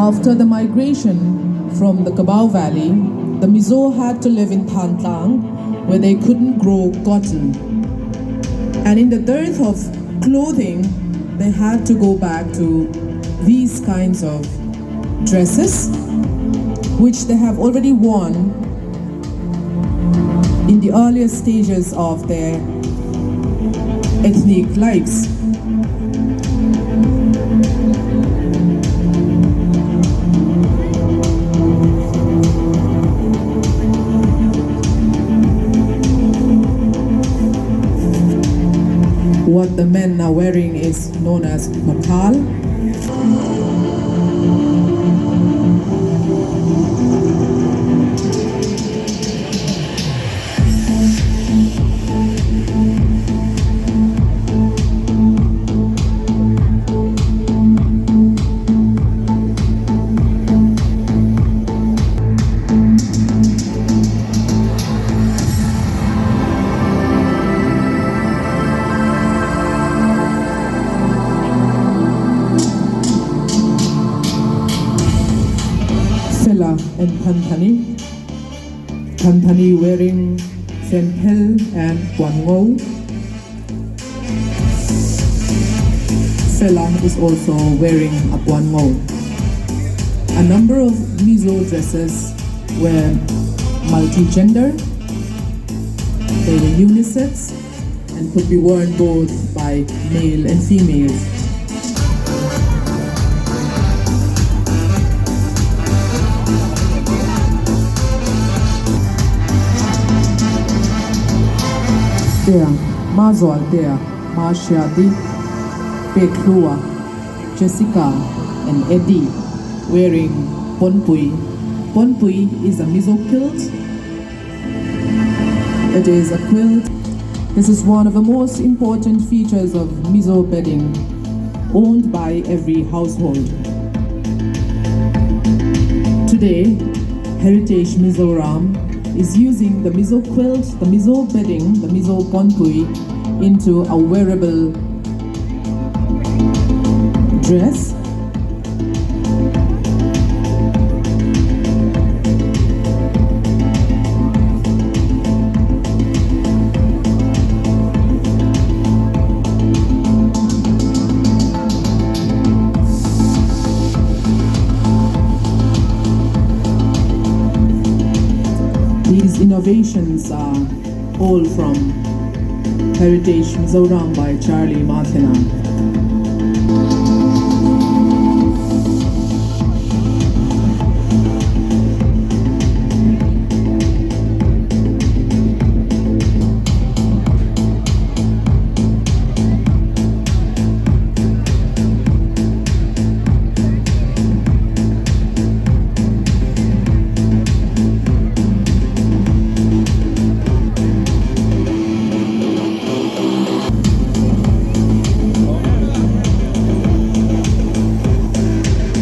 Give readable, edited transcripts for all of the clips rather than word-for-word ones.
After the migration from the Kabau Valley, the Mizo had to live in Thantlang, where they couldn't grow cotton. And in the dearth of clothing, they had to go back to these kinds of dresses, which they have already worn in the earlier stages of their ethnic lives. What the men are wearing is known as makal. And Panthani wearing Senpel and Guango. Fela is also wearing a Guango. A number of Mizo dresses were multi-gender, they were unisex and could be worn both by male and females. There, Aizawl there, Marshadi, Peklua, Jessica, and Eddie wearing Ponpui. Ponpui is a Mizo quilt. It is a quilt. This is one of the most important features of Mizo bedding, owned by every household. Today, Heritage Mizoram is using the Mizo quilt, the Mizo bedding, the Mizo Ponpui into a wearable dress. These innovations are all from Heritage Mizoram by Charlie Marthena.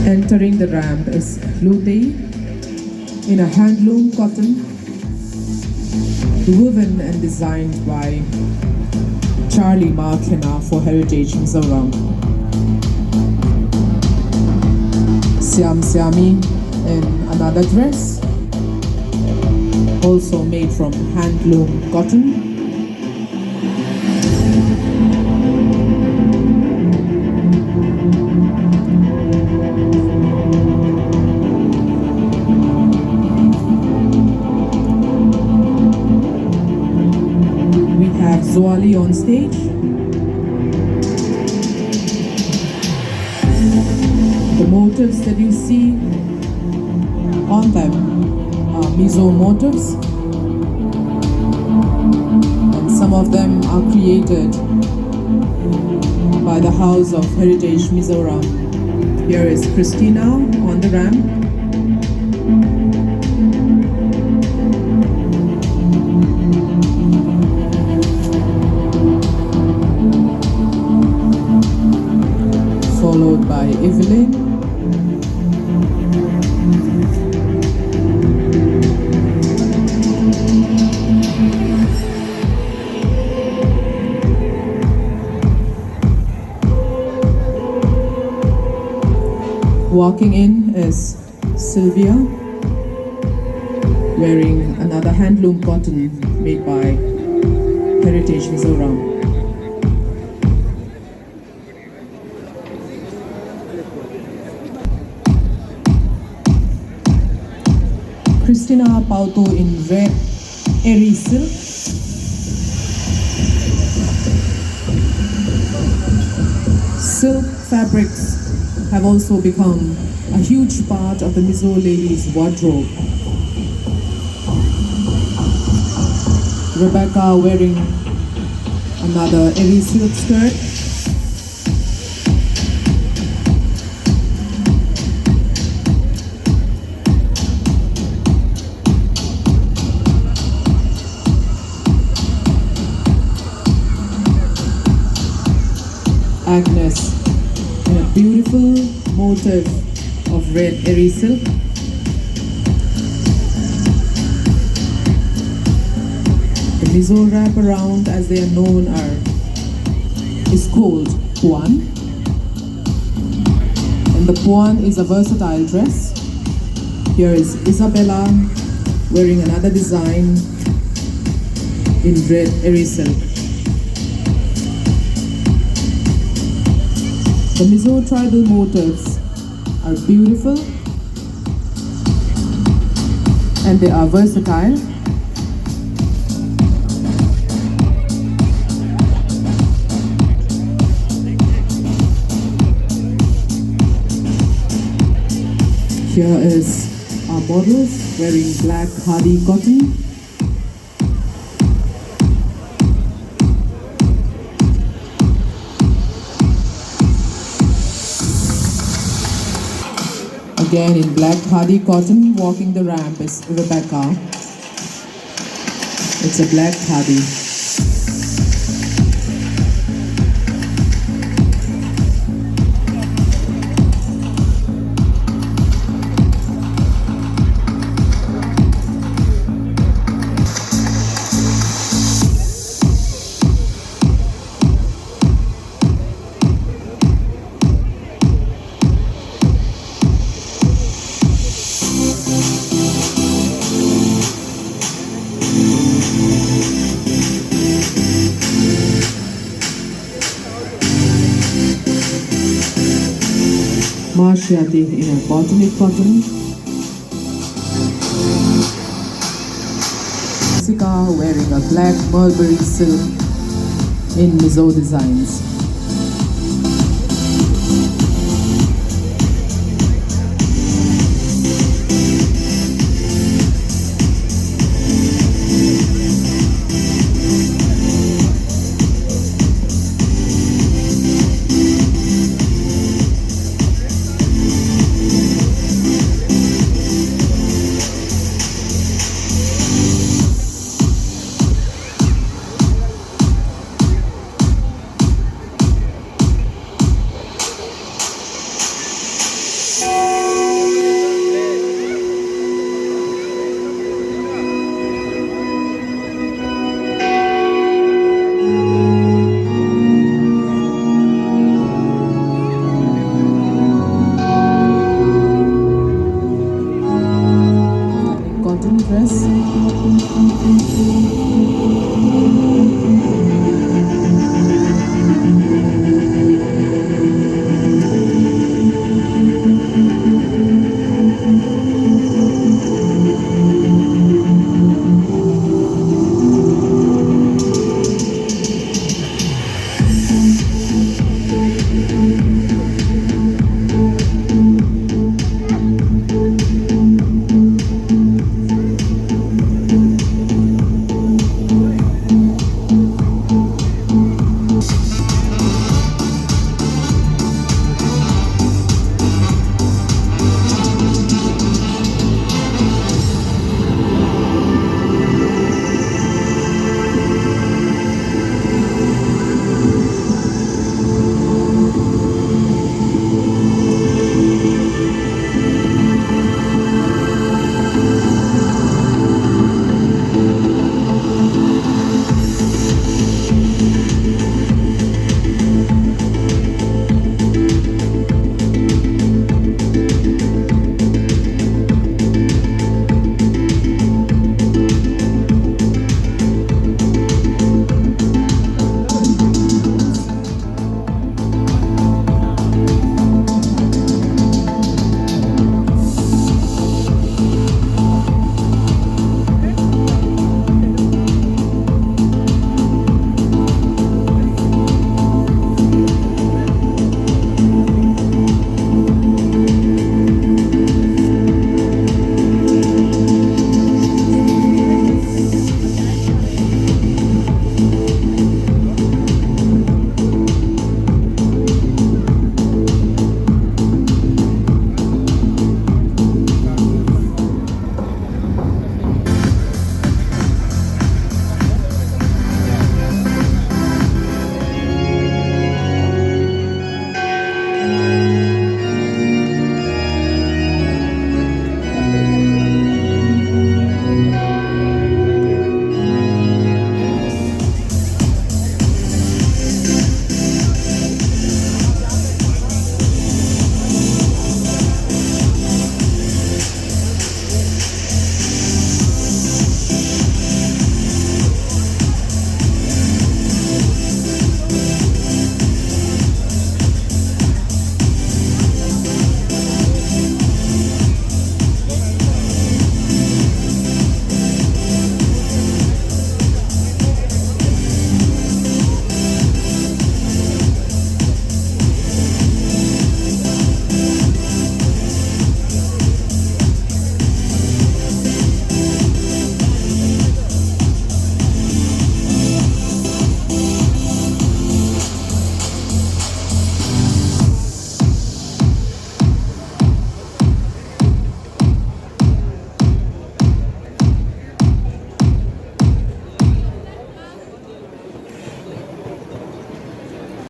Entering the ramp is Lute in a handloom cotton, woven and designed by Charlie Marthena for Heritage Mizoram. Siam Siami in another dress, also made from handloom cotton. Zoali on stage. The motifs that you see on them are Mizo motifs, and some of them are created by the House of Heritage Mizoram. Here is Christina on the ramp. Followed by Evelyn. Walking in is Sylvia, wearing another handloom cotton made by Heritage Mizoram. Christina Pauto in red airy silk. Silk fabrics have also become a huge part of the Mizo ladies' wardrobe. Rebecca wearing another airy silk skirt. Agnes in a beautiful motif of red airy silk. The Mizo wraparound, as they are known, is called Puan. And the Puan is a versatile dress. Here is Isabella wearing another design in red airy silk. The Mizo tribal motifs are beautiful and they are versatile. Here is our models wearing black khadi cotton. Again in black khadi cotton, walking the ramp is Rebecca. It's a black khadi. Marciati in a botanic cotton. Jessica wearing a black mulberry silk in Mizo designs.